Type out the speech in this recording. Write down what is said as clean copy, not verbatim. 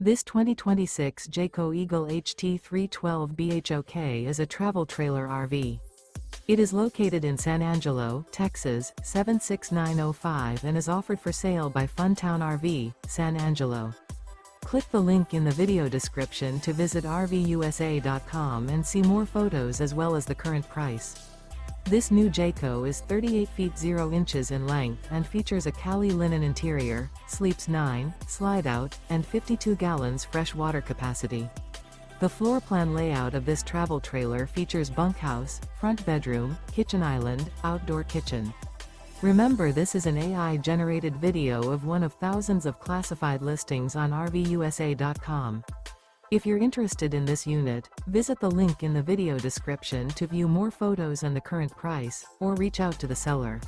This 2026 Jayco Eagle HT 312 BHOK is a travel trailer RV. It is located in San Angelo, Texas, 76905 and is offered for sale by Funtown RV, San Angelo. Click the link in the video description to visit RVUSA.com and see more photos as well as the current price. This new Jayco is 38 feet 0 inches in length and features a CALLI linen interior, sleeps 9, slide-out, and 52 gallons fresh water capacity. The floor plan layout of this travel trailer features bunkhouse, front bedroom, kitchen island, outdoor kitchen. Remember, this is an AI-generated video of one of thousands of classified listings on RVUSA.com. If you're interested in this unit, visit the link in the video description to view more photos and the current price, or reach out to the seller.